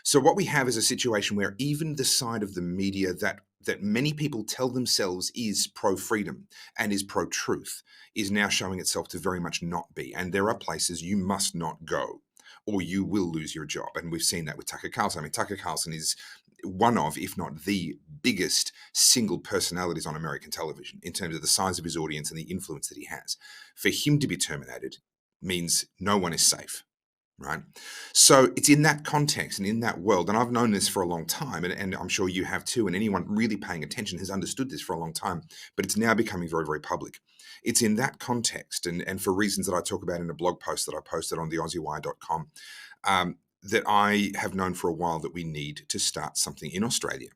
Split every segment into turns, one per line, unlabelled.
So what we have is a situation where even the side of the media that many people tell themselves is pro-freedom and is pro-truth is now showing itself to very much not be. And there are places you must not go or you will lose your job. And we've seen that with Tucker Carlson. I mean, Tucker Carlson is one of, if not the biggest single personalities on American television in terms of the size of his audience and the influence that he has. For him to be terminated means no one is safe. Right. So it's in that context and in that world, and I've known this for a long time, and I'm sure you have too, and anyone really paying attention has understood this for a long time, but it's now becoming very, very public. It's in that context, and for reasons that I talk about in a blog post that I posted on theaussiewire.com, that I have known for a while that we need to start something in Australia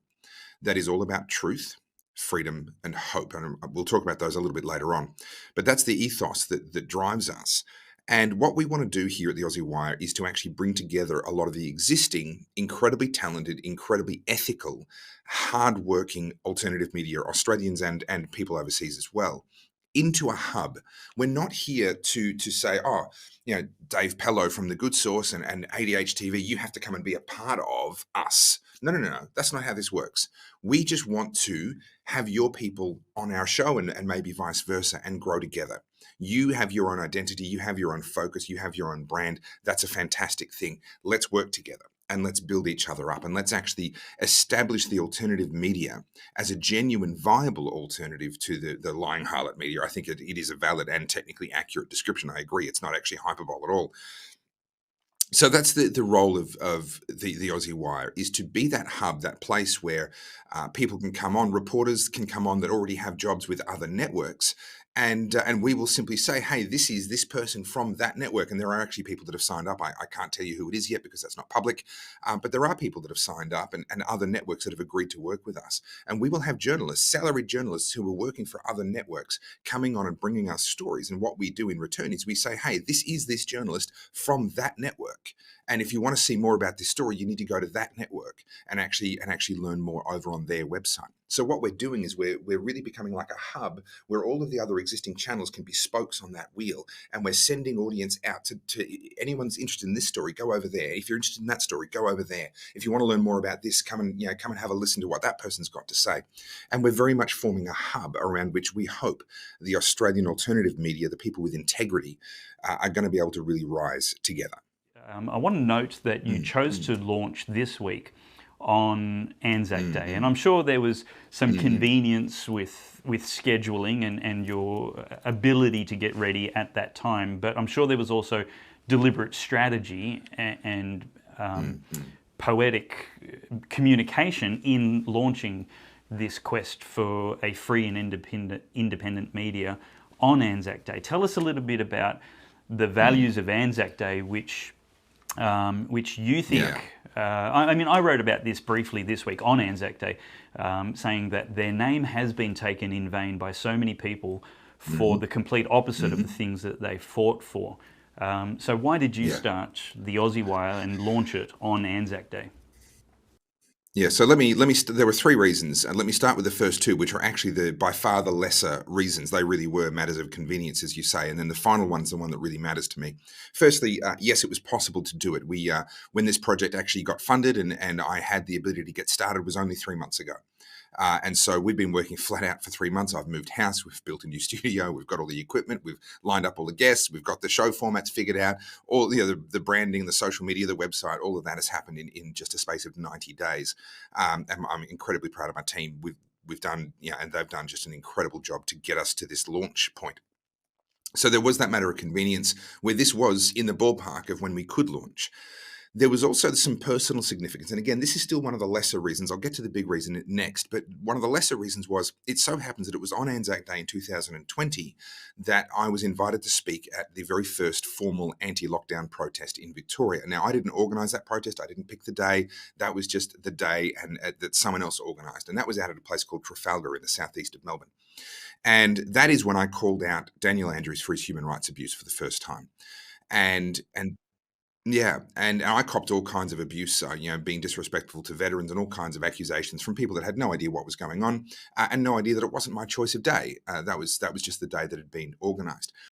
that is all about truth, freedom, and hope. And we'll talk about those a little bit later on. But that's the ethos that drives us. And what we want to do here at the Aussie Wire is to actually bring together a lot of the existing, incredibly talented, incredibly ethical, hardworking alternative media, Australians and people overseas as well, into a hub. We're not here to say, oh, Dave Pellowe from The Good Source and ADH TV, you have to come and be a part of us. No. That's not how this works. We just want to have your people on our show and maybe vice versa and grow together. You have your own identity, you have your own focus, you have your own brand. That's a fantastic thing. Let's work together and let's build each other up and let's actually establish the alternative media as a genuine, viable alternative to the lying harlot media. I think it is a valid and technically accurate description. I agree. It's not actually hyperbole at all. So that's the role of the Aussie Wire, is to be that hub, that place where people can come on, reporters can come on that already have jobs with other networks, and we will simply say, hey, this is this person from that network, and there are actually people that have signed up. I can't tell you who it is yet because that's not public, but there are people that have signed up and other networks that have agreed to work with us, and we will have journalists, salaried journalists who are working for other networks coming on and bringing us stories, and what we do in return is we say, hey, this is this journalist from that network. And if you want to see more about this story, you need to go to that network and actually learn more over on their website. So what we're doing is we're really becoming like a hub where all of the other existing channels can be spokes on that wheel. And we're sending audience out to anyone's interested in this story, go over there. If you're interested in that story, go over there. If you want to learn more about this, come and have a listen to what that person's got to say. And we're very much forming a hub around which we hope the Australian alternative media, the people with integrity, are going to be able to really rise together.
I want to note that you chose to launch this week on Anzac Day, and I'm sure there was some convenience with scheduling and your ability to get ready at that time, but I'm sure there was also deliberate strategy and poetic communication in launching this quest for a free and independent media on Anzac Day. Tell us a little bit about the values of Anzac Day, which you think, I wrote about this briefly this week on Anzac Day, saying that their name has been taken in vain by so many people for the complete opposite of the things that they fought for. So why did you start the Aussie Wire and launch it on Anzac Day?
Yeah, so there were three reasons, and let me start with the first two, which are actually by far the lesser reasons. They really were matters of convenience, as you say, and then the final one's the one that really matters to me. Firstly, yes, it was possible to do it. When this project actually got funded and I had the ability to get started was only 3 months ago. And so we've been working flat out for 3 months. I've moved house, we've built a new studio, we've got all the equipment, we've lined up all the guests, we've got the show formats figured out, all the branding, the social media, the website, all of that has happened in just a space of 90 days. And I'm incredibly proud of my team. We've done, and they've done just an incredible job to get us to this launch point. So there was that matter of convenience where this was in the ballpark of when we could launch. There was also some personal significance. And again, this is still one of the lesser reasons. I'll get to the big reason next. But one of the lesser reasons was it so happens that it was on Anzac Day in 2020 that I was invited to speak at the very first formal anti-lockdown protest in Victoria. Now, I didn't organise that protest. I didn't pick the day. That was just the day that someone else organised. And that was out at a place called Trafalgar in the southeast of Melbourne. And that is when I called out Daniel Andrews for his human rights abuse for the first time. And I copped all kinds of abuse, being disrespectful to veterans and all kinds of accusations from people that had no idea what was going on and no idea that it wasn't my choice of day. That was just the day that had been organised.